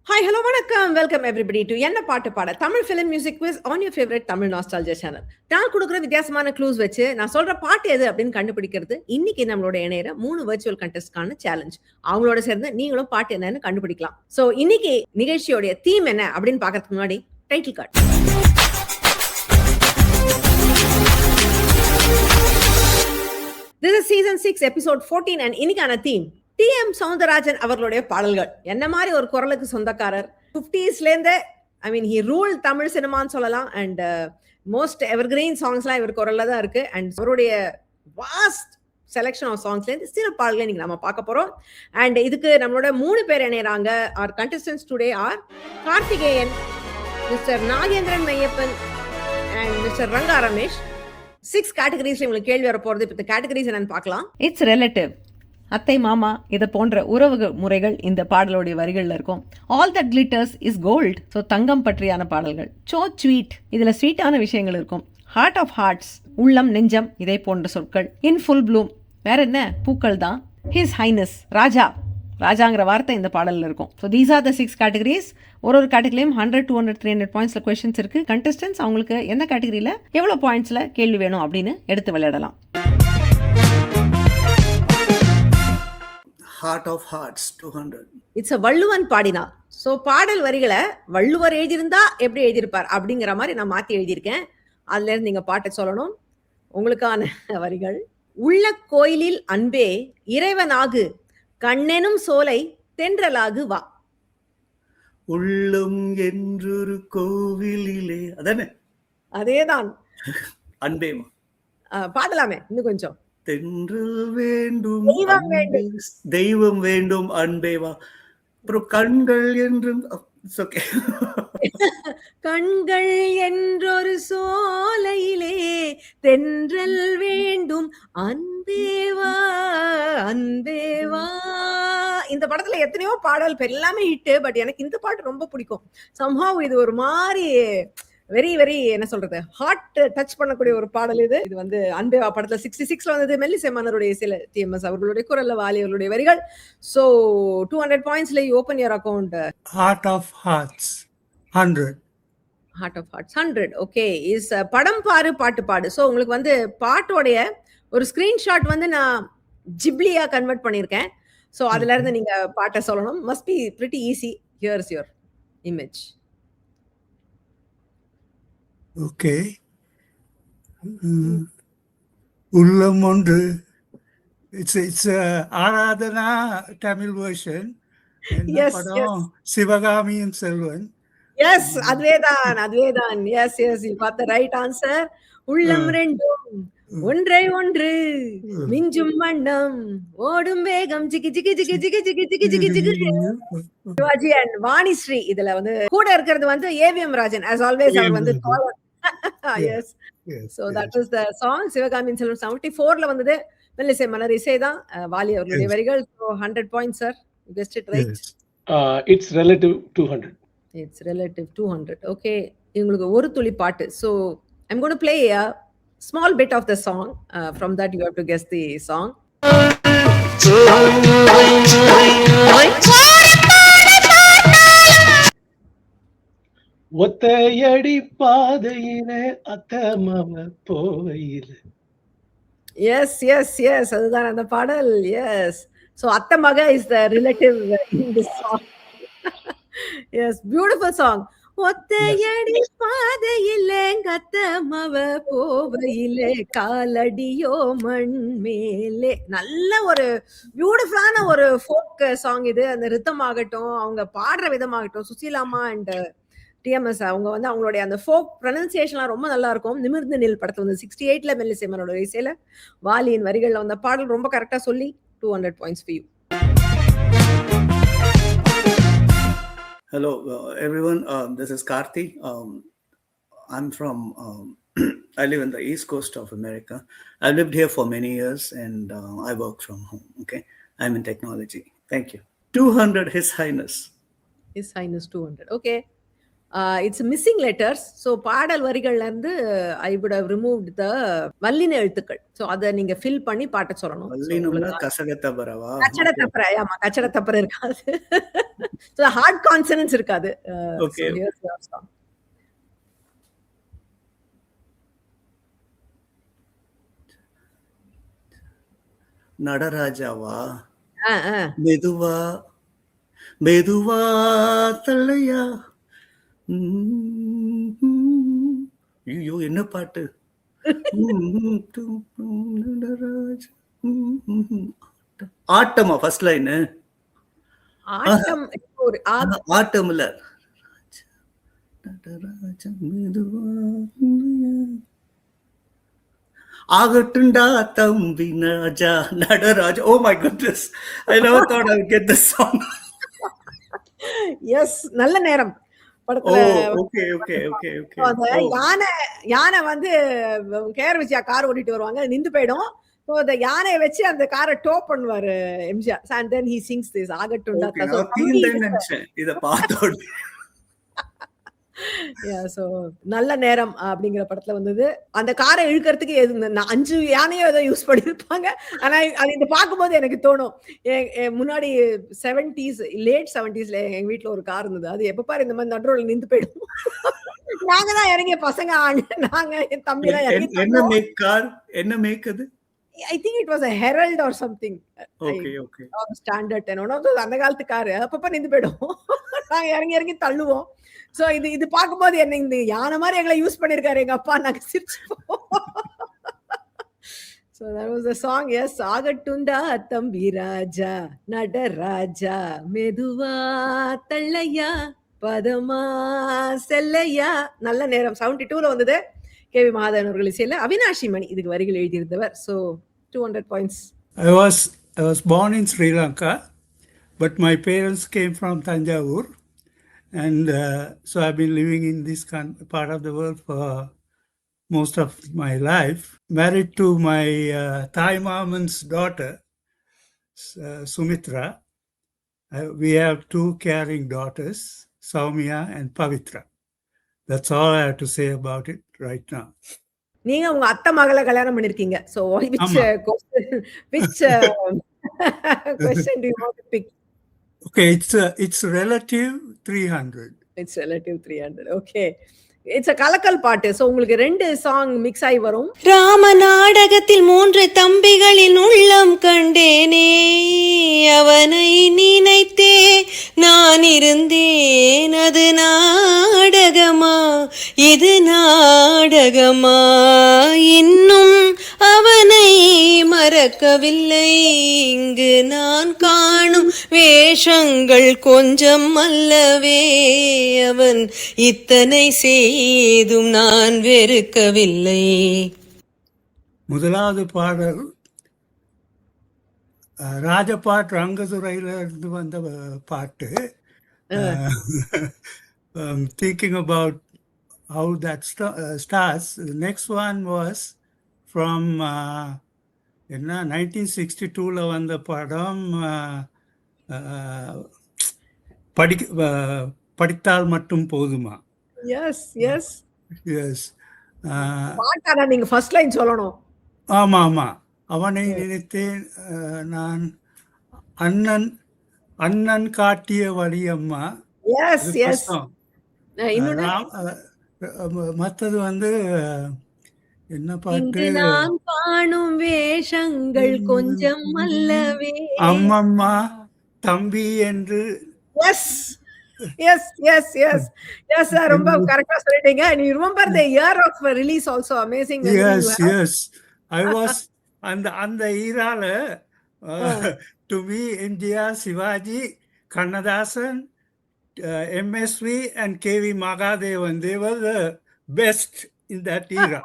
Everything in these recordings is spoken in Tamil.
ஹாய் ஹலோ வணக்கம் வெல்கம் எவ்ரிபடி டு என்ன பாட்டு பாட Tamil film music quiz on your favourite Tamil nostalgia channel. நான் கொடுக்குற வித்தியாசமான க்ளூஸ் வச்சு நான் சொல்ற பாட்டு எது அப்படின்னு கண்டுபிடிக்கிறது இன்னைக்கு நம்மளோட இணையற 3 வர்ச்சுவல் கண்டெஸ்ட்கான சேலஞ்ச். அவங்களோட சேர்ந்து நீங்களும் பாட்டு என்னன்னு கண்டுபிடிக்கலாம். ஸோ இன்னைக்கு நிகழ்ச்சியோடைய தீம் என்ன அப்படின்னு பார்க்கறதுக்கு முன்னாடி title card. This is season 6 episode 14 and இன்னைக்கான தீம் டி.எம். சௌந்தரராஜன் அவர்களுடைய பாடல்கள். என்ன மாதிரி ஒரு குரலுக்கு சொந்தக்காரர். 50ஸ்லேருந்து ஹி ரூல் தமிழ் சினிமான்னு சொல்லலாம். அண்ட் மோஸ்ட் எவர்கிரீன் சாங்ஸ்லாம் இவர் குரல்ல தான் இருக்கு. அண்ட் அவருடைய வாஸ்ட் செலெக்ஷன் ஆஃப் சாங்ஸ்லேருந்து சில பாடல்களை இன்னைக்கு நம்ம பார்க்க போறோம். அண்ட் இதுக்கு நம்மளோட 3 பேர் இணையறாங்க. Our contestants today are Karthikeyan, mister Nagendran Mayappan and mister Ranga Ramesh. 6 கேட்டகரிஸ்ல உங்களுக்கு கேள்வி வர போறது. இப்போ இந்த கேட்டகரிஸ் என்னன்னு பார்க்கலாம். இட்ஸ் ரிலேட்டிவ், அத்தை மாமா இதை போன்ற உறவு முறைகள் இந்த பாடலுடைய வரிகளில் இருக்கும். All that glitters is gold, so தங்கம் பற்றியான பாடல்கள். சோ ஸ்வீட், இதில் ஸ்வீட்டான விஷயங்கள் இருக்கும். ஹார்ட் ஆஃப் ஹார்ட்ஸ், உள்ளம் நெஞ்சம் இதை போன்ற சொற்கள். இன் ஃபுல் ப்ளூம், வேற என்ன பூக்கள் தான். ஹிஸ் ஹைனஸ், ராஜா, ராஜாங்கிற வார்த்தை இந்த பாடலில் இருக்கும். So these are the 6 categories. ஒரு கேட்டகரியும் 100, 200, 300 பாயிண்ட்ஸில் கொஸ்டின்ஸ் இருக்குது. கண்டெஸ்டன்ஸ் அவங்களுக்கு என்ன கேட்டகரியில் எவ்வளோ பாயிண்ட்ஸில் கேள்வி வேணும் அப்படின்னு எடுத்து விளையாடலாம். Heart of Hearts 200. It's a Valluvan பாடினா. ஸோ பாடல் வரிகளை வள்ளுவர் எழுதியிருந்தா எப்படி எழுதியிருப்பார் அப்படிங்கிற மாதிரி நான் மாற்றி எழுதியிருக்கேன். அதுல இருந்து நீங்க பாட்டை சொல்லணும். உங்களுக்கான வரிகள். உள்ள கோயிலில் அன்பே இறைவனாகு, கண்ணெனும் சோலை தென்றலாகு வா. உள்ளம் என்றொரு கோவிலிலே, அதானே? அதேதான். அன்பேமா பாடலாமே இன்னும் கொஞ்சம். தென்றல் வேண்டும், தெய்வம் வேண்டும் அன்பேவா. அப்புறம் கண்கள் என்றும் கண்கள் என்றொரு சோலையிலே தென்றல் வேண்டும் அன்பேவா அன்பேவா. இந்த படத்துல எத்தனையோ பாடல் எல்லாமே ஹிட். பட் எனக்கு இந்த பாட்டு ரொம்ப பிடிக்கும். சம்ஹவ் இது ஒரு மாதிரி வெரி வெரி என்ன சொல்றது, ஹார்ட் டச் பண்ணக்கூடிய ஒரு பாடல் இது. இது வந்து அன்பேவா படத்துல 66ல வந்தது. மெல்லிசை மன்னருடைய சில டிஎம்எஸ் அவர்களுடைய குரல்ல வாலி அவர்களுடைய வரிகள். சோ 200 பாயிண்ட்ஸ்ல you open your account. Heart of Hearts 100. Heart of Hearts 100. Okay, is படம் பாரு பாட்டு பாடு. சோ உங்களுக்கு வந்து பாட்டோடைய ஒரு ஸ்கிரீன்ஷாட் வந்து நான் ஜிப்லியா கன்வெர்ட் பண்ணியிருக்கேன். சோ அதுல இருந்து நீங்க பாட்டை சொல்லணும். Must be pretty easy. Here's your image. Okay. உள்ளம் ஒன்று. It's Aradhana Tamil version. Yes, படம் சிவகாமியும் செல்வன். எஸ், அதுவேதான். Yes, you got the right answer. உள்ளம் ரெண்டும் ஒன்றை ஒன்று மிஞ்சும் வண்ணம் ஓடும் வேகம் ஜிகி ஜிகி ஜிகி ஜிகி ஜிகி ஜிகி ஜிகி ஜிகி. சிவாஜி அண்ட் வாணிஸ்ரீ இதுல வந்து கூட இருக்கிறது வந்து ஏவிஎம் ராஜன். as always அவர் வந்து yes. So that is the song. சிவகாமியின் செல்வன் 74ல வந்தது. மெல்லிசை மன்னர் இசைதான் வாலி அவர்களுடைய வரிகள். So 100 points sir. You guest it right. It's relative 200. It's relative 200. Okay, உங்களுக்கு ஒரு துளி பாட்டு. So I'm going to play a small bit of the song. From that you have to guess the song. ஒத்தையடி பாதையிலே அத்தமவ போவையிலே. Yes, அதுதான் அந்த பாடல். Yes. So அத்தமக is the relative in this song. Yes, beautiful song. ஒத்தையடி பாதையிலே கத்தமவ போவையிலே காலடியோ மண் மேலே. நல்ல ஒரு பியூட்டிஃபுல்லான ஒரு ஃபோக் சாங் இது. அந்த ரித்தம் ஆகட்டும், அவங்க பாடுற விதமாகட்டும், சுசீலாமா அண்ட் டிஎம்எஸ் அவங்க வந்து அவங்களுடைய அந்த ஃபோக் ப்ரொனன்சியேஷன்லாம் ரொம்ப நல்லா இருக்கும். நிமிர்ந்து நில் படத்துல வந்து 68ல மெல்லிசை மன்னரோட இசையில வாலியின் வரிகள்ல வந்த பாடல் ரொம்ப கரெக்டா சொல்லி 200 points for you. Hello everyone, this is Karthi. I'm from I live in the east coast of America. I've lived here for many years and I work from home. Okay, I'm in technology. Thank you. 200 His Highness. His Highness 200. Okay, it's missing letters. So பாடல் வரிகள்ல இருந்து ஐ வுட் ஹவ் ரிமூவ்ட் த வல்லின எழுத்துக்கள். ஸோ அதை நீங்க ஃபில் பண்ணி பாட்ட சொல்லணும். So, வல்லினம்னா உங்களுக்கு கசகத்தபரவா? கச்சட தப்பற, ஆமா கச்சட தப்பற இருக்காது. ஸோ ஹார்ட் கான்சனன்ஸ் இருக்காது. Okay. So here's your song. நடராஜாவா? ஆ, ஆ. மெதுவா மெதுவா தள்ளையா. ஐயோ என்ன பாட்டு. நடராஜா. ஆட்டமா ஃபர்ஸ்ட் லைன்? ஆட்டம் ஒரு ஆட்டம் இல்ல. நடராஜா மெதுவா ஆகட்டுண்டா தம்பி Raja Nataraja. Oh my goodness, I never thought I would get this song. Yes, நல்ல நேரம் ஓ படத்துல ஓகே ஓகே ஓகே ஓகே. அந்த யானை வந்து கேஆர் விஜயா கார் ஓட்டிட்டு வருவாங்க, நின்று போயிடும். ஸோ அந்த யானையை வச்சு அந்த காரை டோ பண்ணுவாரு MGR. And then he sings this ஆகட்டுண்டா. Okay, நான் தீர்ந்தேன்னு நினைச்சேன் இத பார்த்தோட. ஸோ நல்ல நேரம் அப்படிங்கிற படத்துல வந்தது. அந்த காரை இழுக்கிறதுக்கு 5 யானையோ ஏதோ யூஸ் பண்ணியிருப்பாங்க. ஆனா அது இதை பார்க்கும்போது எனக்கு தோணும், முன்னாடி 70s லேட் 70s எங்க வீட்டுல ஒரு கார் இருந்தது. அது எப்ப பாரு இந்த மாதிரி நடுரோல நின்று போயிடும். நாங்க தான் இறங்கிய பசங்க, நாங்க என் தம்பி தான் இறங்கி. என்ன மேக் கார்? என்ன மேக் அது? I think it was a Herald or something. Okay okay. Standard 10 one of those அந்த காலத்து காரு. அப்பப்ப நின்று போயிடும். நாங்க இறங்கி தள்ளுவோம். சோ இது பார்க்கும்போது என்ன இந்த யானை மாதிரி எங்களை யூஸ் பண்ணிருக்காரு எங்க அப்பா. நாங்க சிரிச்சுப்போம். So that was the song. Yes, ஆகட்டுண்டா தம்பி ராஜா நடராஜா மெதுவா தள்ளையா பதமா செல்லையா. நல்ல நேரம் 72ல வந்தது. கேவி மகாதேவன் அவர்கள் இசையில அவினாஷி மணி இதுக்கு வரிகள் எழுதியிருந்தவர். So 200 points. I was born in Sri Lanka, but my parents came from Tanjavur, and so I've been living in this part of the world for most of my life. Married to my Thai mom's daughter, Sumitra. We have 2 caring daughters, Soumya and Pavitra. That's all I have to say about it right now. நீங்க உங்க அத்தை மகளை கல்யாணம் பண்ணிருக்கீங்க. So which question do you want to pick? Okay, it's relative 300. It's relative 300. Okay. It's a கலக்கல் பாட்டு. So உங்களுக்கு 2 சாங் மிக்ஸ் ஆகி வரும். ராம நாடகத்தில் 3 தம்பிகளின் உள்ளம் கண்டேனே, அவனை நினைத்தே நான் இருந்தேன். அது நாடகமா இது நாடகமா, இன்னும் அவனை மறக்கவில்லை. இங்கு நான் காணும் வேஷங்கள் கொஞ்சம் அல்லவே, அவன் இத்தனை செய்தும் நான் வெறுக்கவில்லை. முதலாவது பாடல் ராஜபாட் ரங்கதுரையில இருந்து வந்த பாட்டு. Thinking about how that starts. The next one was from 1962ல வந்த படம் படித்தால் மட்டும் போதுமா. S yes S. பாட்டானா நீங்க ஃபர்ஸ்ட் லைன் சொல்லணும். ஆமா ஆமா. அவனை நினைத்தேன் நான், அண்ணன் காட்டிய வழியம்மா. S S. மற்றது வந்து என்ன பாட்டு? நான் காணும் வேஷங்கள் கொஞ்சம் அல்லவே, அம்மம்மா தம்பி என்று. Yes yes yes yes yes sir, ரொம்ப கரெக்டா சொல்லிட்டீங்க. And you remember the year of release also. Amazing. Yes yes. I was அந்த ஈரால to me MGR, Sivaji, Kannadasan, MSV and KV Magadevan, they were the best in that era.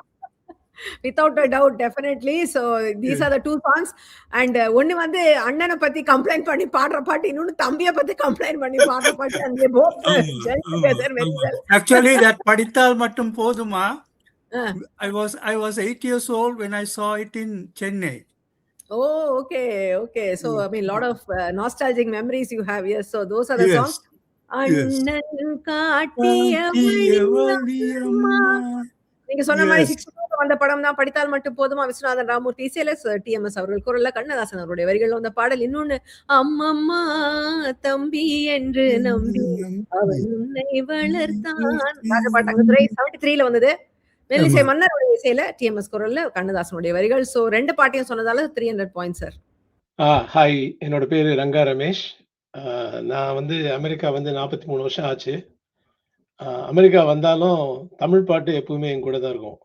Without a doubt, definitely. So these are the 2 songs. And ஒன்னு வந்து அண்ணனை பத்தி கம்ப்ளைண்ட் பண்ணி பாடுற பாட்டு, இன்னொன்னு தம்பியை பத்தி கம்ப்ளைண்ட் பண்ணி பாடுற பாட்டு. And they both gel together very well. Actually that படித்தால் மட்டும் போதுமா, I was 8 years old when I saw it in Chennai. Oh, okay. So I mean, lot of nostalgic memories you have. Yes. So those are the Yes. songs. அண்ணன் காட்டிய வழியம்மா. நீங்க சொன்ன மாதிரி 62 வந்த படம் தான் படித்தால் மட்டும் போதுமா, விஸ்வநாதன் ராமூர்த்தி இசையில டிஎம்எஸ் அவர்கள் குரல்ல கண்ணதாசன் அவருடைய வரிகள்ல வந்த பாடல். இன்னொன்னு, அம்மம்மா தம்பி என்று நம்பி அவன் உன்னை வளர்த்தான் பாட்டாங்க 73ல வந்தது. மெல்லிசை மன்னருடைய இசையில டிஎம்எஸ் குரல்ல கண்ணதாசனுடைய வரிகள். சோ 2 பாட்டையும் சொன்னதால 300 பாயிண்ட்ஸ் சார். ஹாய், என்னோட பேரு ரங்கா ரமேஷ். நான் வந்து அமெரிக்கா வந்து 43 வருஷம் ஆச்சு. அமெரிக்கா வந்தாலும் தமிழ் பாட்டு எப்பவுமே என் கூட தான் இருக்கும்.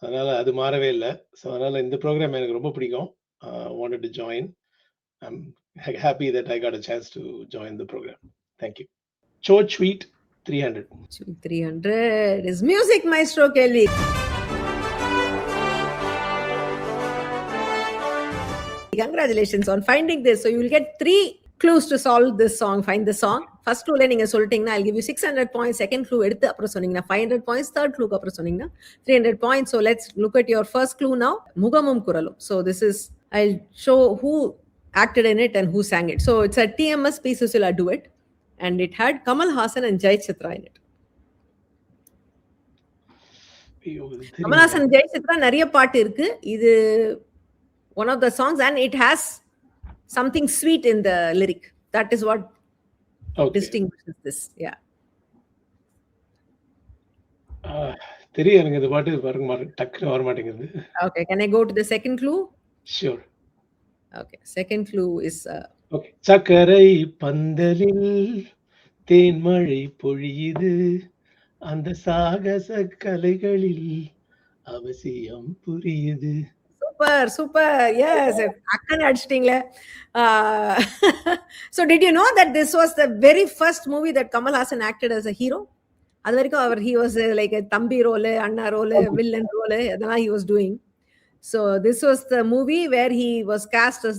அதனால அது மாறவே இல்லை. ஸோ அதனால இந்த ப்ரோக்ராம் எனக்கு ரொம்ப பிடிக்கும். wanted to join. I'm happy that I got a chance to join the program. Thank you. Cho Tweet 300. 300 is music maestro Kelly. Congratulations on finding this. So you will get 3 clues to solve this song. Find the song. First clue la neenga soltingna I'll give you 600 points. Second clue eduthu apra sonningna 500 points. Third clue apra sonningna 300 points. So let's look at your first clue now. Mugamum Kuralum. So this is, I'll show who acted in it and who sang it. So it's a TMS P. Susila duet and it had Kamal Haasan and Jai Chitra in it. Kamal Haasan Jai Chitra nariya paattu irukku. Idu one of the songs and it has something sweet in the lyric. That is what distinguishes this. Yeah. தெரியும் எனக்கு இந்த பாட்டு டக்குனு வர மாட்டேங்குது. Okay, can I go to the second clue? Sure. Okay, second clue is okay. சக்கரை பந்தலில் தேன்மழை பொழியுது, அந்த சாகச கலைகளில் அவசியம் புரியுது. Super. Yes, akkana adichtingla. So did you know that this was the very first movie that Kamal Haasan acted as a hero? Adu varaikum he was like a thambi role, anna role, villain role, adana he was doing. So this was the movie where he was cast as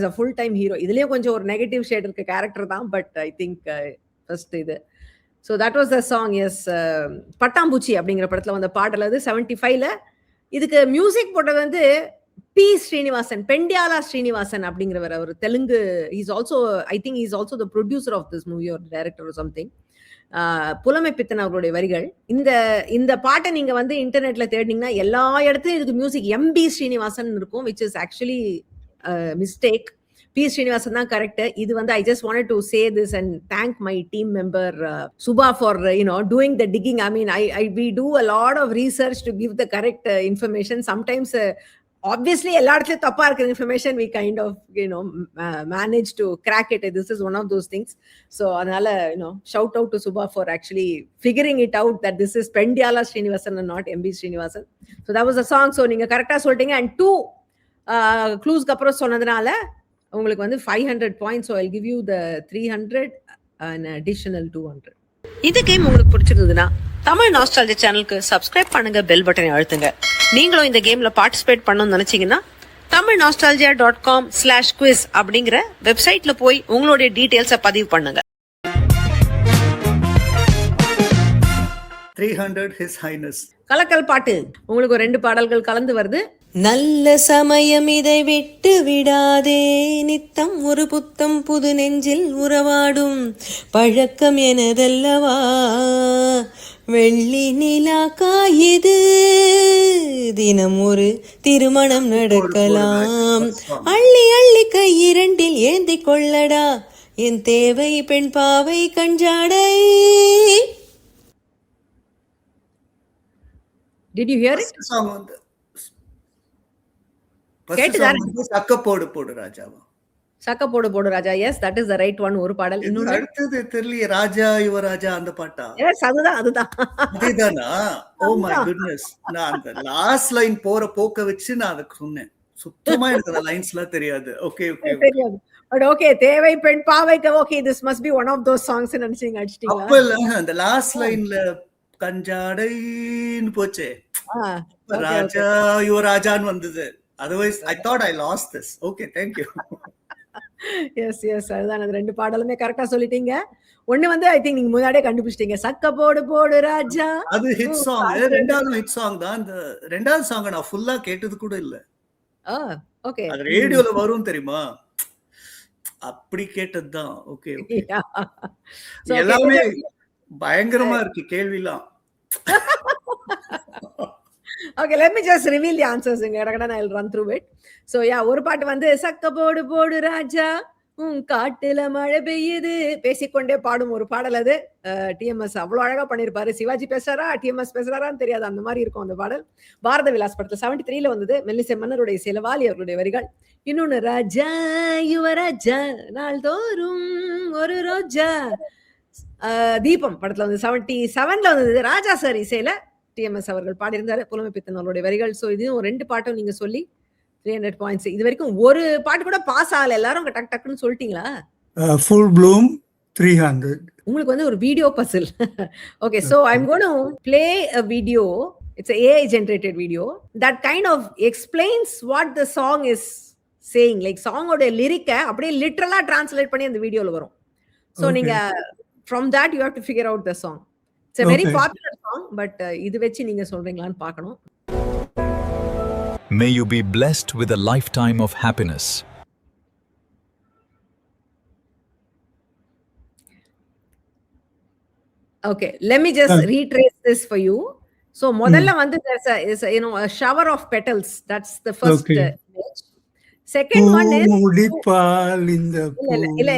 a full time hero. Idhile konjam or negative shade irukka character dhaan, but I think first idu. So that was the song. Yes, Pattambuchi அப்படிங்கிற படத்துல வந்த பாடல் அது 75ல. இதுக்கு மியூசிக் போட்டது வந்து பி ஸ்ரீனிவாசன், பெண்டியாலா ஸ்ரீனிவாசன் அப்படிங்கிறவர். அவர் Telugu. Is also, I think is also the producer of this movie or director or something. Pulamai Pithan அவருடைய வரிகள். இந்த பாட்டை நீங்க வந்து இன்டர்நெட்ல தேடினீங்கன்னா எல்லா இடத்துலயும் இதுக்கு மியூசிக் எம்பி ஸ்ரீனிவாசன் இருக்கும், which is actually mistake. B Srinivasan தான் கரெக்ட். இது வந்து I just wanted to say this and thank my team member Subha for doing the digging. I mean we do a lot of research to give the correct information. Sometimes obviously எல்லா இடத்துலயும் தப்பா இருக்கிற information we kind of manage to crack it. This is one of those things. So அதனால shout out to Subha for actually figuring it out that this is Pendiala Srinivasan and not MB Srinivasan. So that was the song. So நீங்க கரெக்டா சொல்லிட்டீங்க and 2 clues அப்புறம் சொன்னதுனால உங்களுக்கு வந்து 500 points. So I'll give you the 300 and additional 200. இந்த கேம் உங்களுக்கு பிடிச்சிருந்ததுன்னா தமிழ் நாஸ்டாலஜி சேனலுக்கு சப்ஸ்கிரைப் பண்ணுங்க, பெல் பட்டனை அழுத்துங்க. நீங்களும் இந்த கேம்ல பார்ட்டிசிபேட் பண்ணணும்னு நினைச்சீங்கன்னா tamilnostalgia.com/quiz அப்படிங்கிற வெப்சைட்ல போய் உங்களுடைய டீடைல்ஸை பதிவு பண்ணுங்க. 300 His Highness. கலக்கல் பாட்டு உங்களுக்கு 2 பாடல்கள் கலந்து வருது. நல்ல சமயம் இதை விட்டு விடாதே, நித்தம் ஒரு புத்தம் புது நெஞ்சில் உறவாடும் பழக்கம் எனதல்லவா, வெள்ளி நிலா காயுது, தினம் ஒரு திருமணம் நடக்கலாம், அள்ளி அள்ளி கை இரண்டில் ஏந்தி கொள்ளடா, என் தேவை பெண் பாவை கஞ்சாடை. Did you hear it? First song வந்து சக்க போடு போடு ராஜாவா. சக்க போடு போடு Raja. Yes, that is the right one. ஒரு பாடல். இன்னொரு அடுத்தது தெரியல, ராஜா யுவராஜா அந்த பாட்டா? எஸ், அதுதானா? Oh my goodness. நான் அந்த லாஸ்ட் லைன் போற போக்க வச்சு நான் அத சொன்னேன். சுத்தமா எனக்கு அந்த லைன்ஸ்லாம் தெரியாது. ஓகே தெரியாது. பட் ஓகே, தேவை பெண் பாவைக்கு okay, this must be one of those songs நினைச்சீங்க அடிச்சிட்டீங்களா? அப்ப அந்த லாஸ்ட் லைன்ல கஞ்சாடைன்னு போச்சே, ராஜா யுவராஜான்னு வந்தது. Otherwise, I thought I lost this. Okay, thank you. Yes, அதுதான். அந்த 2 பாடலுமே கரெக்டா சொல்லிட்டீங்க. ஒண்ணு வந்து ஐ திங்க் நீங்க முன்னாடியே கண்டுபிடிச்சிட்டீங்க, சக்க போடு போடு ராஜா. அது ஹிட் சாங். ரெண்டாவது ஹிட் சாங் தான். அந்த ரெண்டாவது சாங் நான் ஃபுல்லா கேட்டது கூட இல்ல. ஓகே. அது ரேடியோல வரும் தெரியுமா? அப்படி கேட்டதுதான். Okay, okay. Yeah. So, okay, எல்லாமே Tejas, பயங்கரமா இருக்கு கேள்விலாம். okay, let me just reveal the answers. I'll run through it. So, yeah, ஒரு பாட்டு வந்து சக்க போடு போடு ராஜா காட்டுல மழை பெய்யுது பேசிக்கொண்டே பாடும் ஒரு பாடல் அது. டிஎம்எஸ் அவ்வளவு அழகா பண்ணிருப்பாரு. சிவாஜி பேசுறாரா டிஎம்எஸ் பேசுறாரான்னு தெரியாது, அந்த மாதிரி இருக்கும் அந்த பாடல். பாரத விலாஸ் படத்துல 73ல வந்தது. மெல்லிசை மன்னருடைய சில வாலி அவர்களுடைய வரிகள். இன்னொன்னு ராஜா யுவராஜா நாள்தோறும் ஒரு ரோஜா தீபம் படத்துல வந்து 77ல வந்தது. ராஜா சார் இசையில டிஎம்எஸ் அவர்கள் பாடியிருந்தாரு. புலமை பித்தன் அவருடைய வரிகள். ஸோ இதுவும் 2 பாட்டும் நீங்க சொல்லி 300 பாயிண்ட்ஸ். இது வரைக்கும் ஒரு பாட்டு கூட பாஸ் ஆகல. எல்லாரும் டக் டக்குன்னு சொல்லிட்டீங்களா? Full Bloom 300. உங்களுக்கு வந்து ஒரு video puzzle. Okay, so I'm going to play a video. It's a AI generated video that kind of explains what the song is saying. Like song ஓட லிரிக்க அப்படியே லிட்டரலா டிரான்ஸ்லேட் பண்ணி அந்த வீடியோல வரும். So Okay. நீங்க from that you have to figure out the song. It's a very Okay. popular song, but இது வெச்சு நீங்க சொல்றீங்களான்னு பார்க்கணும். May you be blessed with a lifetime of happiness. Okay, let me just retrace this for you. So முதல்ல வந்து there's a, a shower of petals. That's the first Okay. image. Second one is முடிப்பால் இந்த இல்ல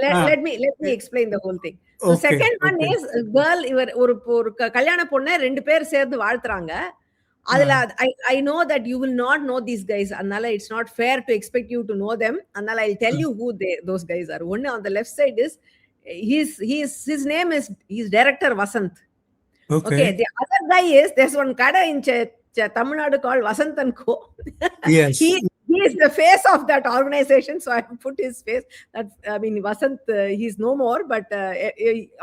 Ah. let me explain the whole thing. So Okay, second one okay. is a girl, இவர் ஒரு கல்யாண பொண்ணை 2 பேர் சேர்ந்து வாழ்த்துறாங்க. அதுல I know that you will not know these guys, அதனால it's not fair to expect you to know them, அதனால I'll tell you who those guys are. One on the left side is his name is he's director Vasant. Okay, the other guy is there's one kada in Tamil Nadu called Vasant and Co. Yes. He is the face of that organization, so I put his face. That I mean, Vasant, he's no more, but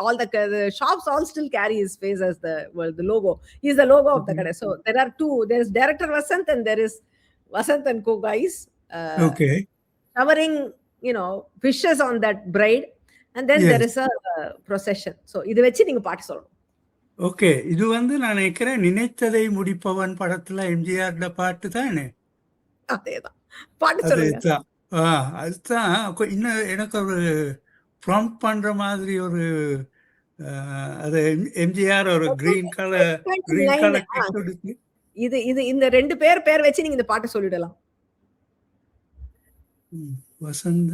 all the shops all still carry his face as the logo. He's the logo of the kada. So there are two. There's director Vasant and there is Vasant and Co. guys Okay. showering, wishes on that bride, and then Yes. there is a procession. So இது வெச்சு நீங்க பாட்டு சொல்லணும். ஓகே, இது வந்து நான் நினைக்கிறேன் நினைத்ததை முடிப்பவன் படத்துல எம்ஜிஆர் பாட்டு தானே? அதேதான் பாட்டு சொல்லுங்க. அதுதான். அதுதான் இன்னும் எனக்கு ஒரு ப்ராம்ப்ட் பண்ற மாதிரி ஒரு அது எம்ஜிஆர் ஒரு கிரீன் கலர் இது இந்த 2 பேர் வச்சு நீங்க இந்த பாட்டு சொல்லிடலாம். வசந்த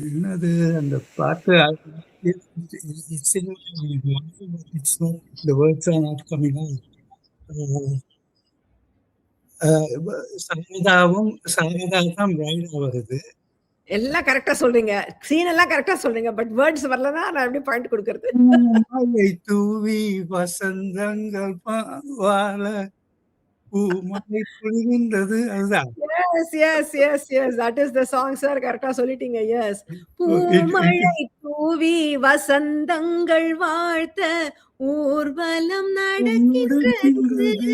என்னது அந்த பாட்டு? The words are not coming out. சாரதாவும் பிரைடா வருது. எல்லாம் கரெக்டா சொல்றீங்க, சீன் எல்லாம் கரெக்டா சொல்றீங்க, பட் வேர்ட்ஸ் வரலன்னா நான் எப்படி பாயிண்ட் கொடுக்கறது? மழை தூவி வசந்தங்கள் வாழ பூமழை பொழிகின்றது. அதுதான். Yes, that is the song, sir. கரெக்டா சொல்லிட்டீங்க. Yes. பூமழை தூவி வசந்தங்கள் வாழ்த்த ஊர்வலம் நடக்கின்றது,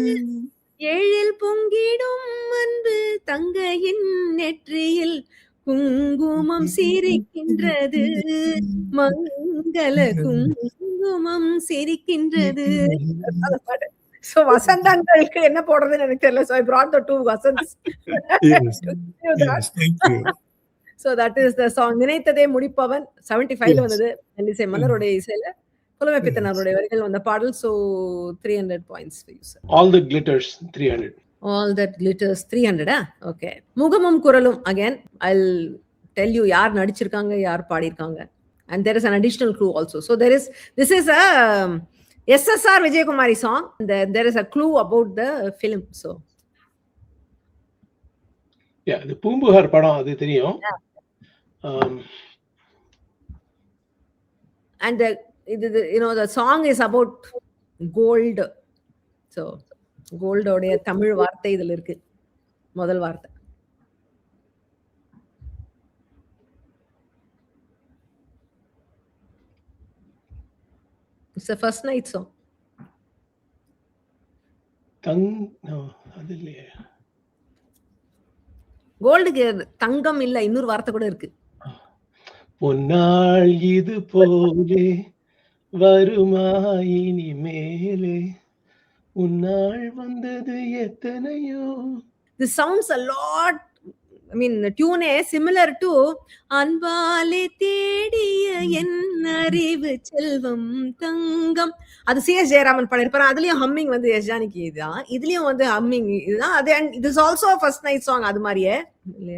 எழில் பொங்கிடும் அன்பு தங்கையின் நெற்றியில் குங்குமம் சிரிக்கின்றது, மங்கள குங்குமம் சிரிக்கின்றது. So வசந்தங்களுக்கு என்ன போடுறதுன்னு எனக்கு தெரியல. So I brought the 2 வசந்த்ஸ். Yes, thank you. So that is the song. நினைத்ததே முடிப்பவன் 75ல வந்தது. மெல்லிசை மன்னருடைய இசையில புலமை பித்தன் அவருடைய வரிகள் வந்த பாடல். So 300 points for you, sir. All That Glitters 300. All That Glitters 300. Okay. முகமும் குரலும் again I'll tell you யார் நடிச்சிருக்காங்க, யார் பாடியிருக்காங்க. And there is an additional clue also. So this is a SSR Vijayakumari song. There is a clue about the film. So Yeah, the Poompuhar படம் அது தெரியும். And the song is about gold. So gold உடைய தமிழ் வார்த்தை இதுல இருக்கு, முதல் வார்த்தை. It's a first night song. அது இல்லையே. கோல்டுக்கு தங்கம் இல்ல, இன்னொரு வார்த்தை கூட இருக்கு. பொன்னாள் இது போலே வருமாயினி மேலே உன்னாள் வந்தது எத்தனையோ. This sounds a lot, I mean, tune similar to அன்பாலே தேடிய என் அறிவு செல்வம் தங்கம். அது சிஎஸ் ஜெயராமன் பாடியிருப்பாரு. அதுலயும் ஹம்மிங் வந்து எஸ் ஜானகி தான். இதுலயும் வந்து ஹம்மிங் இதுதான். அது இது is also first night song. அது மாதிரியே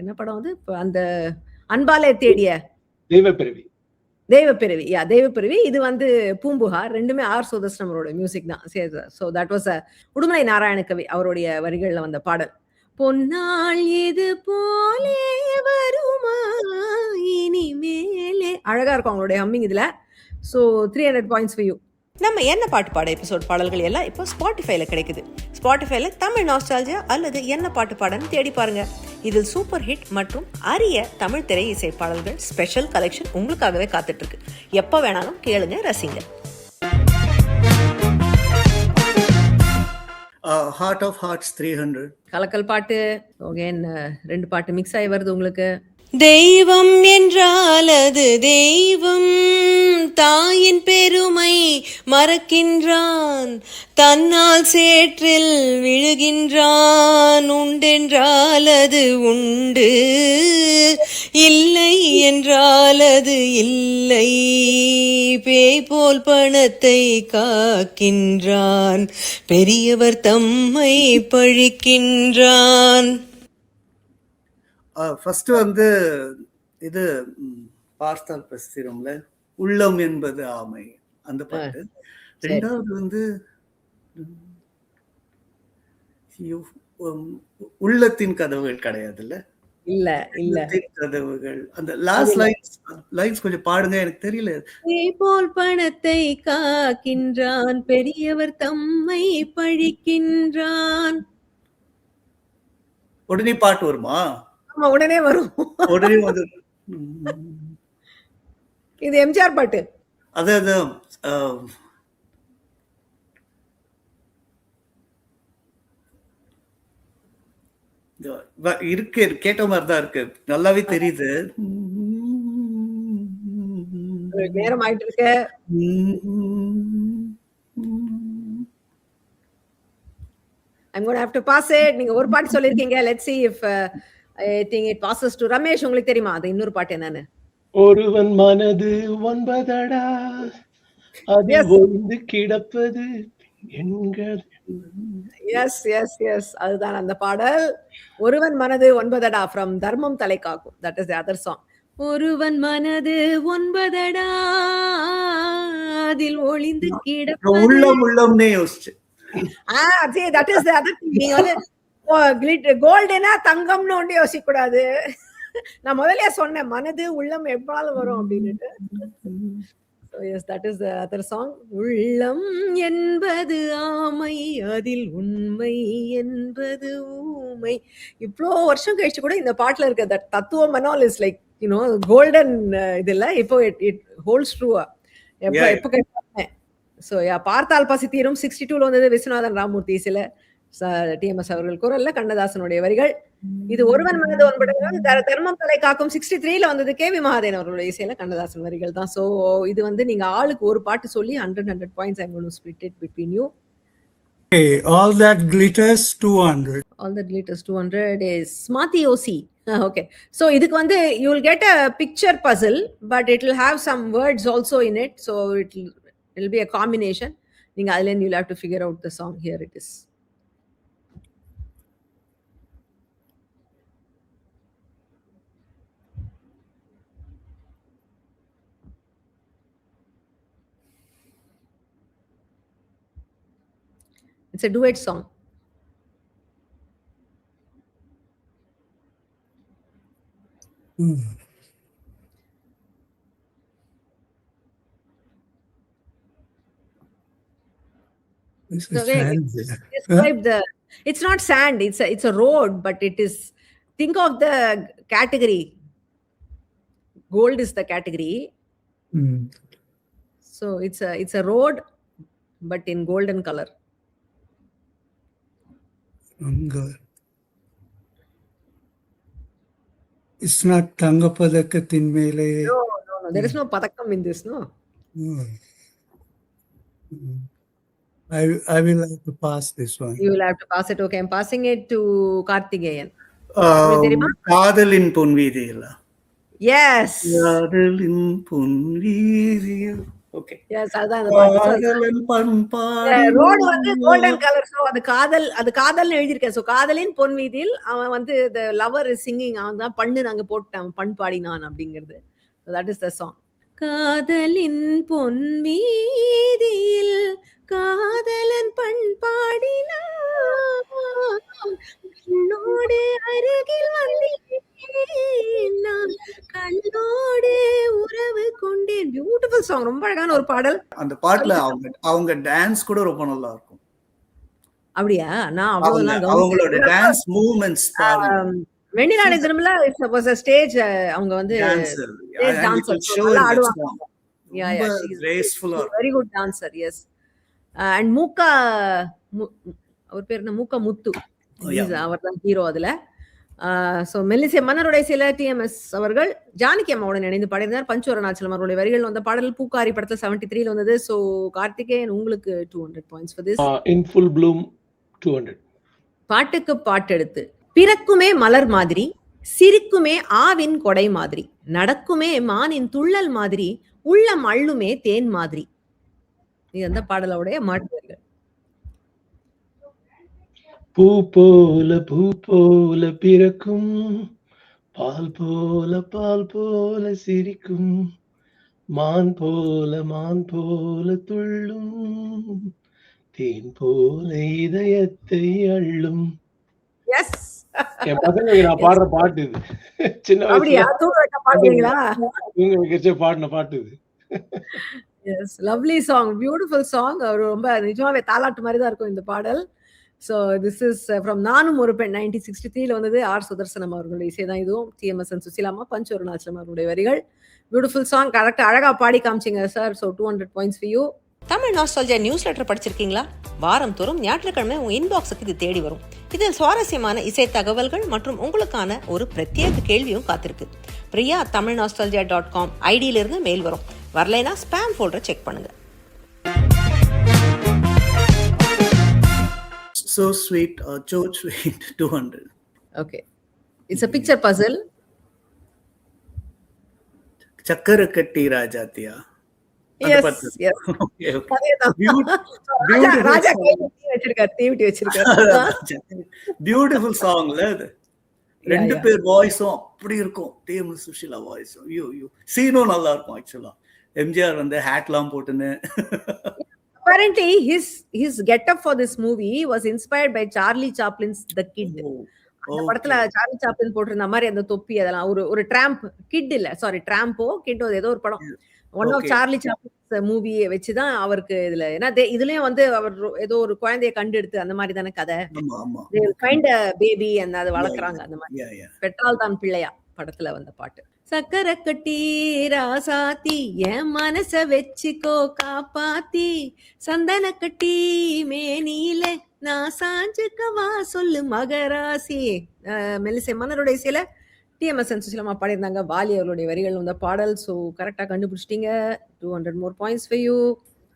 என்ன படம் வந்து அந்த அன்பாலே தேடிய தெய்வப்பிறவி. தெய்வப்பிறவி. தெய்வப்பிறவி. இது வந்து பூம்புகார். ரெண்டுமே ஆர் சுதர்சனம் அவரோட மியூசிக் தான். So that was Udumalai Narayanakavi அவருடைய வரிகள்ல வந்த பாடல். பொன்னால் இது போலே வருமா இனிமேலே. அழகா இருக்கும் அவங்களுடைய ஹம்மிங் இதுல. So 300 points for you. நம்ம என்ன பாட்டு பாட எபிசோட் பாடல்கள் எல்லாம் இப்போ ஸ்பாட்டிஃபைல கிடைக்குது. ஸ்பாட்டிஃபைல தமிழ் நாஸ்டால்ஜியா அல்லது என்ன பாட்டு பாடன்னு தேடி பாருங்க. இதில் சூப்பர் ஹிட் மற்றும் அரிய தமிழ் திரை இசை பாடல்கள் ஸ்பெஷல் கலெக்ஷன் உங்களுக்காகவே காத்துட்டு இருக்கு. எப்போ வேணாலும் கேளுங்க, ரசிங்க. Heart of Hearts 300. கலக்கல் பாட்டு. அகைன் 2 பாட்டு மிக்ஸ் ஆகி வருது உங்களுக்கு. தெய்வம் என்றால் அது தெய்வம், தாயின் பெருமை மறக்கின்றான், தன்னால் சேற்றில் விழுகின்றான். உண்டென்றால் அது உண்டு, இல்லை என்றால் அது இல்லை. பேய் போல் பணத்தை காக்கின்றான், பெரியவர் தம்மை பழிக்கின்றான். ஃபர்ஸ்ட் வந்து இது பார்த்தால் பிரசிரம்ல உள்ளம் என்பது ஆமை அந்த பாட்டு. ரெண்டாவது வந்து உள்ளத்தின் கதவுகள் கிடையாதுல்ல. இல்ல கதவுகள். அந்த லாஸ்ட் லைன்ஸ் கொஞ்சம் பாடுங்க, எனக்கு தெரியல. போல் பணத்தை காக்கின்றான், பெரியவர் தம்மை பழிக்கின்றான். உடனே பாட்டு வருமா? ஆமா, உடனே வரும். உடனே வந்து இது எம்ஜிஆர் பாட்டு. அதாவது இருக்கு, கேட்ட மாதிரிதான் இருக்கு, நல்லாவே தெரியுது. நேரம் ஆயிட்டு இருக்கு. I'm going to have to pass it. நீங்க ஒரு பாட்டு சொல்லிருக்கீங்க. Let's see if I think it passes to Ramesh. உங்களுக்கு தெரியுமா அது இன்னொரு பாட்டு என்னன்னு? ஒருவன் மனது 9 அதில் ஒளிந்து கிடப்பது என்கிறது. எஸ் எஸ் எஸ், அதுதான் அந்த பாடல். ஒருவன் மனது 9 from தர்மம் தலை காக்கும். That is the other song. ஒருவன் மனது 9 அதில் ஒளிந்து கிடப்பது உள்ளம்னே யோசிச்சு. see, that is the other thing. நீங்க வந்து கோல்டுனா தங்கம்னு ஒண்ணு யோசிக்க கூடாது. நான் முதல்லயே சொன்னேன் மனது உள்ளம் எப்பாலும் வரும் அப்படின்னு. So yes, that is the other song. உள்ளம் என்பது ஆமை, அதில் உண்மை என்பது ஊமை. இவ்வளோ வருஷம் கழிச்சு கூட இந்த பாட்டுல இருக்க தத்துவம் and all is like, you know, golden இதுல இப்போ it holds true. எப்போ கேட்டேன். ஸோ பார்த்தால் பசி தீரும் 62ல வந்தது. விஸ்வநாதன் ராமூர்த்தி சில டிஎம்எஸ் அவர்கள் குரல்ல கண்ணதாசனுடைய வரிகள். இது ஒருவன் மனது 9 தர்மம் தலை காக்கும் 63ல வந்தது. கேவி மகாதேவன் அவர்களுடைய இசையில கண்ணதாசன் வரிகள் தான். ஸோ இது வந்து நீங்க ஆளுக்கு ஒரு பாட்டு சொல்லி 100 points. I'm going to split it between you. Okay, All That Glitters 200. All That Glitters 200 is Smarty OC. Okay, so இதுக்கு வந்து you will get a picture puzzle, but it will have some words also in it. So it will be a combination. நீங்க அதுல you'll have to figure out the song. Here it is. It's a duet song. Describe the. It's not sand. It's a road, but it is. Think of the category. Gold is the category. So it's a road, but in golden color. It's not Tangapadakatin Mele. No. There is no padakam in this, no. I will have to pass this one. You will have to pass it. Okay, I'm passing it to Karthigeyan. உங்களுக்கு தெரியுமா? காதலின் பொன்வீதியில. Yes. காதலின் பொன்வீதியில். Okay. Yes, அதான் அந்த பாட்டு. காதலன் பண்பாடு. ரோடு வந்து கோல்டன் கலர். சோ அது காதல்னு எழுதியிருக்கேன். சோ காதலின் பொன் வீதியில் அவன் வந்து the lover is singing. அவன் தான் பண்ணு நாங்க போட்டான் பண் பாடினான் அப்படிங்கிறது. So that is the song. காதலின் பொன் வீதியில் காதலன் பண் பாடினான் கண்ணோடு அருகில் வந்தேன் நான் கண்ணோடு உறவு கொண்டேன். Beautiful song. ரொம்ப அழகான ஒரு பாடல். அந்த பாட்டுல அவங்க டான்ஸ் கூட ரொம்ப நல்லா இருக்கும். அப்படியா? நான் அவ்வளவுதான் அவங்களோட டான்ஸ் மூவ்மெண்ட்ஸ் பாருங்க. வெண்ணிலாடை திரும்பல இட் வாஸ் a stage. அவங்க வந்து டான்சர். நல்லா ஆடுவாங்க. Yeah, ரொம்ப she is graceful-ஆ very good dancer. Yes. And மூக்கா அவர் பேர் என்ன? மூக்கா முத்து. அவர் தான் ஹீரோ அதுல. சோ மெல்லிசை மன்னருடைய சில டிஎம்எஸ் அவர்கள் ஜானகி அம்மாவுடன் இணைந்து பாடினார். பஞ்சு அருணாச்சலம் அவருடைய வரிகள் வந்த பாடல் பூக்காரி படத்துல 73 வந்தது. சோ கார்த்திகேயன் உங்களுக்கு 200 points for this. In full bloom 200. பாட்டுக்கு பாட்டெடுத்து பிறக்குமே மலர் மாதிரி, சிரிக்குமே ஆவின் கொடை மாதிரி, நடக்குமே மானின் துள்ளல் மாதிரி, உள்ளம் அள்ளுமே தேன் மாதிரி. இது அந்த பாடலோடைய மாட்டுவர்கள். பூ போல பிறக்கும், பால் போல சிரிக்கும், மான் போல துள்ளும், தேன் போல இதயத்தை அள்ளும். எஸ். என் பசங்களுக்கு நான் பாடுற பாட்டு இது. சின்ன அப்படியா? தூங்க வைக்க பாடுவீங்களா? தூங்க வைக்கிறச்சே பாடின பாட்டு இது. Yes, lovely song, beautiful song. ரொம்ப நிஜமாவே தாலாட்டு மாதிரி தான் இருக்கும் இந்த பாடல். ஸோ திஸ் இஸ் ஃப்ரம் நானும் ஒரு பெண் 1963 வந்தது. ஆர் சுதர்சனம் அவர்களுடைய இசை தான் இதுவும். டிஎம்எஸ்என் சுசிலாமா, பஞ்சு அருணாச்சலம் அவருடைய வரிகள். Beautiful song. கரெக்டாக அழகா பாடி காமிச்சிங்க sir. So 200 points for you. Tamil nostalgia newsletter படிச்சிருக்கீங்களா? வாரம் தோறும் ஞாயிற்றுக்கிழமை உங்க இன்பாக்ஸுக்கு இது தேடி வரும். இதில் சுவாரஸ்யமான இசை தகவல்கள் மற்றும் உங்களுக்கான ஒரு பிரத்யேக கேள்வியும் காத்திருக்கு. பிரியா தமிழ் nostalgia.com ஐடியிலிருந்து மெயில் வரும். வரலைனா ஸ்பேம் ஃபோல்டரை செக் பண்ணுங்க. So sweet, so sweet. 200. Okay, it's a picture puzzle. சக்கர கட்டி ராஜாத்தியா. Yes, yes. Okay, okay. அதேதான். ராஜா கையில தீவட்டி வச்சிருக்காரு. பியூட்டிஃபுல் சாங்ல அது. ரெண்டு பேர் வாய்ஸும் அப்படி இருக்கும். டிஎம்எஸ் சுஷிலா வாய்ஸும் ஐயோ சீனும் நல்லா இருக்கும். ஆக்சுவலா எம்ஜிஆர் வந்து ஹேட்லாம் போட்டுன்னு. Apparently his get-up for this movie was inspired by Charlie Chaplin's The Kid. அந்த படத்துல சார்லி சாப்ளின் போட்டிருந்த மாதிரி அந்த தொப்பி அதெல்லாம் ஒரு ட்ராம்ப் கிட் இல்ல, சாரி ட்ராம்போ கிட்டோ ஏதோ ஒரு படம். ஒன் ஆஃப் சார்லி சாப்ளின்ஸ் மூவியை வச்சுதான் அவருக்கு இதுல ஏன்னா இதுலயும் வந்து அவர் ஏதோ ஒரு குழந்தைய கண்டு எடுத்து அந்த மாதிரி தானே கதை. கைண்ட் பேபி அந்த அது வளர்க்குறாங்க அந்த மாதிரி. பெட்ரால் தான் பிள்ளையா படத்துல வந்த பாட்டு. சக்கரை கட்டி ராசாத்தி என் மனச வச்சுக்கோ காப்பாத்தி, சந்தன கட்டி மேனியில நான் சாஞ்சுக்கவா சொல்லு மகராசி. மெல்லிசை மன்னருடைய சில டிஎம்எஸ்என் சுசிலமா பாடியிருந்தாங்க. வாலி அவர்களுடைய வரிகள் வந்த பாடல். ஸோ கரெக்டா கண்டுபிடிச்சிட்டீங்க. 200 more points for you.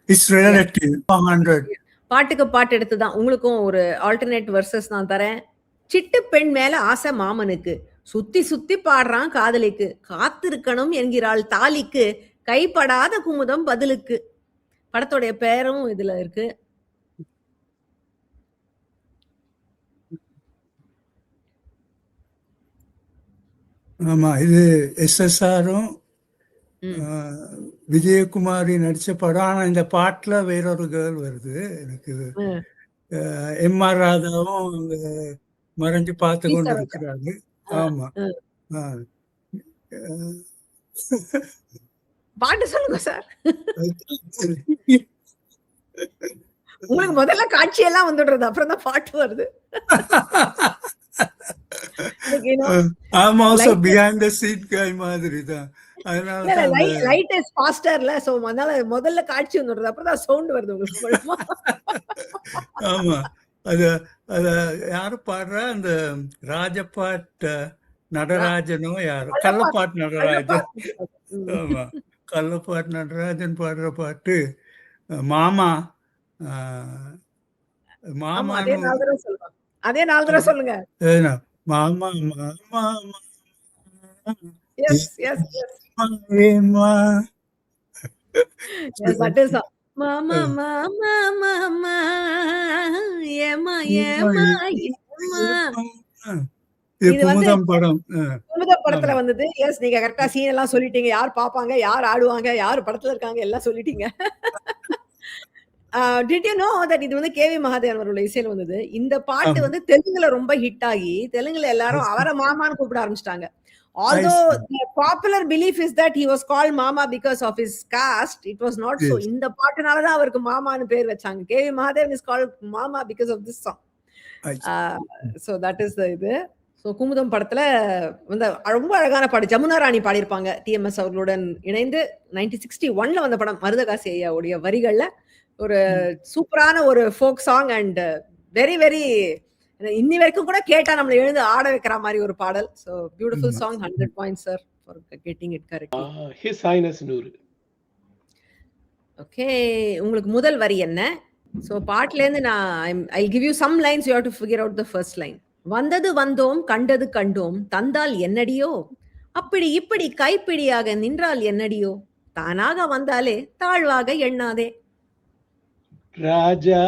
It's relative. 100. பாட்டுக்கு பாட்டு எடுத்துதான் உங்களுக்கும் ஒரு ஆல்டர்னேட் வெர்சஸ் நான் தரேன். சிட்டு பெண் மேல ஆசை மாமனுக்கு, சுத்தி சுத்தி பாடுறான் காதலிக்கு, காத்திருக்கணும் என்கிறாள் தாலிக்கு, கைப்படாத குமுதம் பதிலுக்கு. படத்தோடைய பேரும் இதுல இருக்கு. ஆமா, இது எஸ்எஸ்ஆரும் விஜயகுமாரி நடிச்ச படம். ஆனா இந்த பாட்டுல வேறொரு கேர்ள் வருது. எனக்கு எம்ஆர் ராதாவும் அங்க மறைஞ்சு பார்த்து கொண்டு இருக்கிறாங்க. ஆமா, பாட்டு சொல்லுங்க சார். உங்களுக்கு முதல்ல காட்சியெல்லாம் வந்துடுறது, அப்புறம் தான் பாட்டு வருது. I'm also behind the seat guy மாதிரி தான். அதனால லைட் இஸ் ஃபாஸ்டர்ல, சோ முதல்ல காட்சி வந்துடுறது, அப்புறம் தான் சவுண்ட் வருது உங்களுக்கு. ஆமா, அத யாரு பாடுறா? அந்த ராஜபாட் நடராஜனோ யாரோ, கள்ளப்பாட் நடராஜன். ஆமா, கள்ளப்பாட் நடராஜன் பாடுற பாட்டு மாமா ஆமா, மாமான்னு அதே 4 தடவ சொல்லணும். அதே 4 தடவ சொல்லுங்க. ஏன்னா, மாமா மாமா எஸ், எஸ், எஸ். ஏமா எஸ், தட் இஸ் மாமா மாமா மாமா ஏமா ஏமா ஏமா. இது இது வந்து குமுதம் படம். குமுத படத்துல ஆமா. வந்தது. எஸ், நீங்க கரெக்ட்டா சீன் எல்லாம் சொல்லிட்டீங்க. யார் பாப்பாங்க, யார் ஆடுவாங்க, யார் படத்துல இருக்காங்க எல்லாம் சொல்லிட்டீங்க. டிட் யூ நோ தட் இது வந்து கேவி மகாதேவன் அவரோட இசையில வந்தது. இந்த பாட்டு ஆமா. வந்து தெலுங்குல ரொம்ப ஹிட் ஆகி, தெலுங்குல எல்லாரும் அவர மாமான்னு கூப்பிட ஆரம்பிச்சுட்டாங்க. Although the popular belief is that he was called Mama because of his caste, it was not so. Yes. இந்த பாட்டுனால தான் அவருக்கு மாமான்னு பேர் வச்சாங்க. K V Mahadevan is called Mama because of this song. So that is the இது. ஸோ குமுதம் படத்துல வந்து ரொம்ப அழகான பாட்டு ஜமுனா ராணி பாடியிருப்பாங்க டிஎம்எஸ் அவர்களுடன் இணைந்து 1961ல வந்த படம் மருதகாசி ஐயாவுடைய வரிகள்ல ஒரு சூப்பரான ஒரு folk song and very very இன்னி வரைக்கும் கூட கேட்டா நம்மள எழுந்து ஆட வைக்கிற மாதிரி ஒரு பாடல். So beautiful song. 100 points sir for getting it correct. His highness 100. Okay, உங்களுக்கு முதல் வரி என்ன? ஸோ பாட்டுலேருந்து நான் I give you some lines, you have to figure out the first line. வந்தது வந்தோம் கண்டது கண்டோம் தந்தால் என்னடியோ, அப்படி இப்படி கைப்பிடியாக நின்றால் என்னடியோ, தானாக வந்தாலே தாழ்வாக எண்ணாதே. ராஜா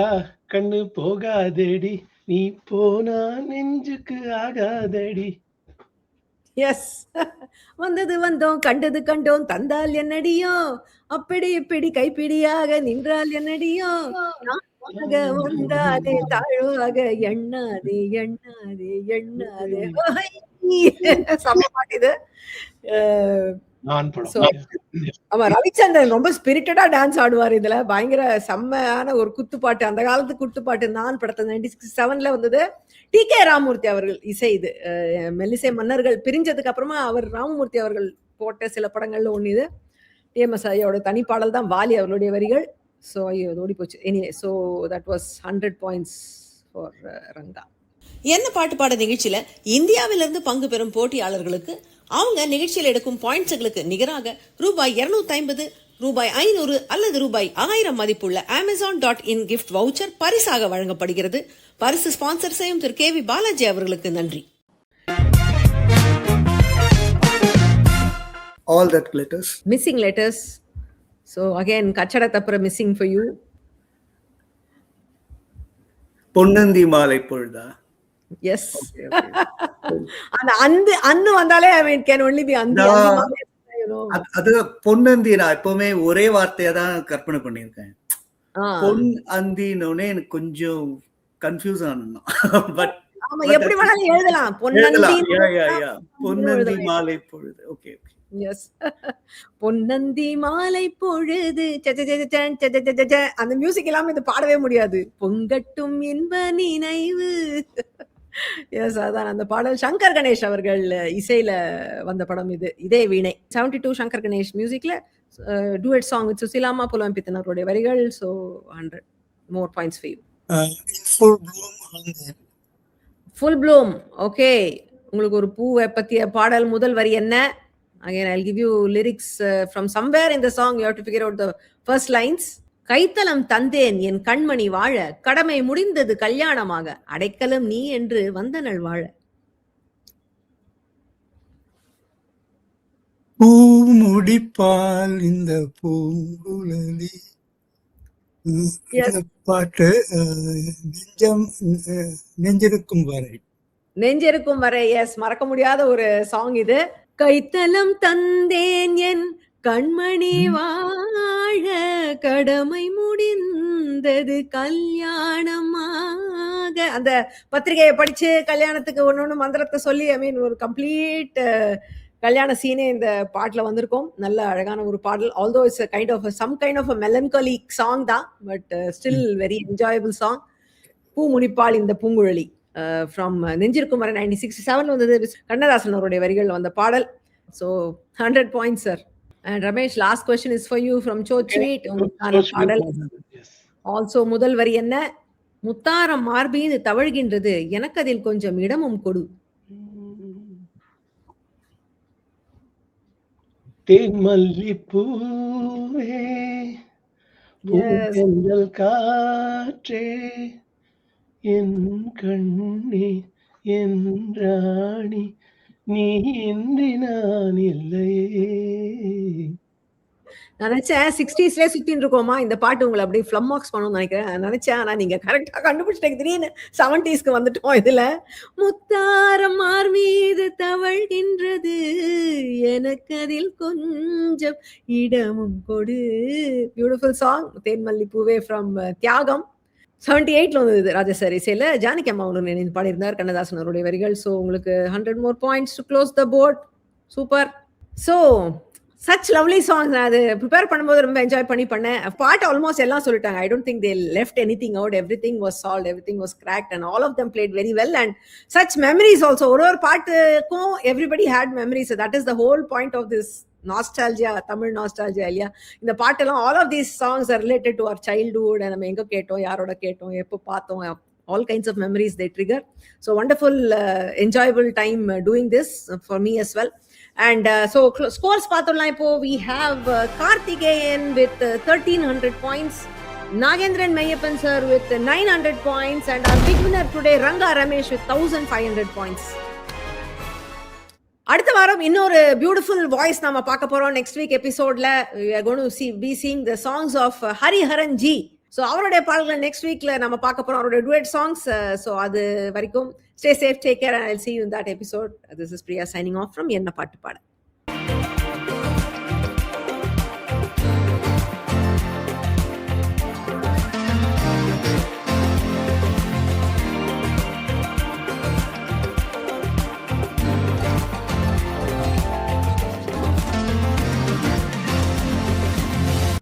கண்ணு போகாதேடி, நீ போனா நெஞ்சுக்கு ஆகாதடி. எஸ். வந்தது வந்தோம் கண்டது கண்டோம் தந்தால் என்னடியோ, அப்படி இப்படி கைப்பிடியாக நின்றால் என்னடியோ, தாழ்வாக வந்தாலே தாழ்வாக எண்ணாதே எண்ணாதே எண்ணாதே. செம்ம பாட்டு இது. நான் படம். So, ஆமா, ரவிச்சந்திரன் ரொம்ப ஸ்பிரிட்டடா டான்ஸ் ஆடுவார் இதுல. பயங்கர செம்மையான ஒரு குத்துப்பாட்டு, அந்த காலத்து குத்துப்பாட்டு. நான் படத்துல 1967ல வந்தது. டி கே ராமமூர்த்தி அவர்கள் இசை இது. மெல்லிசை மன்னர்கள் பிரிஞ்சதுக்கு அப்புறமா அவர் ராமமூர்த்தி அவர்கள் போட்ட சில படங்கள்ல ஒண்ணு இது. டிஎம்எஸ் ஐயாவோட தனிப்பாடல் தான் வாலி அவர்களுடைய வரிகள். ஸோ ஐயோ ஓடி போச்சு. Anyway, so that was 100 points for Ranga. என்ன பாட்டு பாட நிகழ்ச்சியில இந்தியாவிலிருந்து பங்கு பெறும் போட்டியாளர்களுக்கு அவங்க நிகழ்ச்சியில் எடுக்கும் பாயிண்ட்ஸுகளுக்கு நிகராக ரூபாய் 250, ரூபாய் 500 அல்லது ரூபாய் 1000 மதிப்புள்ள Amazon.in கிஃப்ட் வவுச்சர் பரிசாக வழங்கப்படுகிறது. பரிசு ஸ்பான்சர் செய்யும் திரு கேவி பாலாஜி அவர்களுக்கு நன்றி. All that glitters. Missing letters. So again, Kachada Tapra missing for you. பொன்னந்தி மாலை பொழுதா. Yes. அந்த அன்னு வந்தாலே I mean can only be அந்தி, you know. அது பொன்னந்தி நான் எப்பவுமே ஒரே வார்த்தையா தான் கற்பனை பண்ணியிருக்கேன். பொன் அந்தினோனே எனக்கு கொஞ்சம் கன்ஃபியூஸ் ஆனேன். பட் ஆமா, எப்படி வேணாலும் எழுதலாம். பொன்னந்தி பொன்னந்தி மாலை பொழுது. ஓகே. எஸ். பொன்னந்தி மாலை பொழுது அந்த மியூசிக் இல்லாம இது பாடவே முடியாது. பொங்கட்டும் இன்ப நினைவு. எஸ், அதான் அந்த பாடல். சங்கர் கணேஷ் அவர்கள் இசையில வந்த படம் இது. இதே வீணை. 72 சங்கர் கணேஷ் மியூசிக்ல டூயட் சாங் வித் சுசிலாமா புலம்பித்தன் அவருடைய வரிகள். So 100 more points for you. Full Bloom. Okay, உங்களுக்கு ஒரு பூவை பத்திய பாடல். முதல் வரி என்ன? Again, I'll give you lyrics from somewhere in the song. You have to figure out the first lines. கைத்தலம் தந்தேன் என் கண்மணி வாழ, கடமை முடிந்தது கல்யாணமாக, அடைக்கலம் நீ என்று வந்த நல் வாழ. பூ முடிப்பால் இந்த பூங்குழலி. பாட்டு நெஞ்சிருக்கும் வரை. நெஞ்சிருக்கும் வரை. எஸ், மறக்க முடியாத ஒரு சாங் இது. கைத்தலம் தந்தேன் என் கண்மணி வாழ, கடமை முடிந்தது கல்யாணமாக. அந்த பத்திரிகையை படிச்சு கல்யாணத்துக்கு ஒன்னொன்னு மந்திரத்தை சொல்லி ஐ மீன் ஒரு கம்ப்ளீட் கல்யாண சீனே இந்த பாட்டுல வந்திருக்கும். நல்ல அழகான ஒரு பாடல். Although it's some kind of a melancholic song தான், but still very enjoyable song. பூ முடிப்பாள் இந்த பூங்குழலி ஃப்ரம் நெஞ்சிருக்கும் வரை 1967 வந்தது. கண்ணதாசன் அவருடைய வரிகள் வந்த பாடல். So 100 points sir. And Ramesh, last question is for you from சோச்வீட். உங்களுக்கான பாடல். ஆல்சோ முதல் வரி என்ன? முத்தாரம் மார்பீது தவழ்கின்றது, எனக்கு அதில் கொஞ்சம் இடமும் கொடு. தேன்மல்லி பூவே Yes. பூந்தென்றல் காற்றே என் கண்ணே என் ராணி நீ இன்றி நான் இல்லையே. நினைச்சேன் 60ஸ்லயே சுத்தின்னு இருக்கோமா இந்த பாட்டு உங்களை அப்படியே ஃப்ளம் மார்க்ஸ் பண்ணணும்னு நினைக்கிறேன். நினைச்சேன் ஆனா நீங்க கரெக்டா கண்டுபிடிச்சிட்டீங்க. திடீர்னு 70ஸ்க்கு வந்துட்டோம் இதுல. முத்தாரம் மார் மீது தவழ்கின்றது எனக்கு அதில் கொஞ்சம் இடமும் கொடு. பியூட்டிஃபுல் சாங் தேன்மல்லி பூவே ஃப்ரம் தியாகம். 78ல வந்தது ராஜசாரி இசையில. ஜானகி அம்மா ஒன்று நினைந்து பாடியிருந்தார் கண்ணதாசன் அவருடைய வரிகள். ஸோ உங்களுக்கு 100 more points to close the board. Super. So such lovely songs. நான் அது ப்ரிப்பேர் பண்ணும்போது ரொம்ப என்ஜாய் பண்ணேன். பாட்டு ஆல்மோஸ்ட் எல்லாம் சொல்லிட்டாங்க. I don't think they left anything out. Everything was solved, everything was cracked and all of them played very well and such memories also. ஒரு பாட்டுக்கும் everybody had memories. So that is the whole point of this nostalgia, Tamil nostalgia இல்லையா? இந்த பாட்டெல்லாம் all of these songs are related to our childhood and நம்ம எங்க கேட்டோம், யாரோட கேட்டோம், எப்போ பார்த்தோம், all kinds of memories they trigger. So wonderful, enjoyable time doing this for me as well. And so scores paatholam ipo we have Karthikeyan with 1300 points, Nagendran Meyyappan sir with 900 points and our big winner today Ranga Ramesh with 1500 points. அடுத்த வாரம் இன்னொரு பியூட்டிஃபுல் வாய்ஸ் நாம பார்க்க போறோம். நெக்ஸ்ட் வீக் எபிசோட்ல we are going to be seeing the songs of Hariharan G. So அவருடைய பாடல்கள் நெக்ஸ்ட் வீக்ல நம்ம பார்க்க போறோம், அவருடைய டுவெட் சாங்ஸ். ஸோ அது வரைக்கும் stay safe, take care and I'll see you in that episode. This is Priya signing off from என்ன பாட்டு பாட.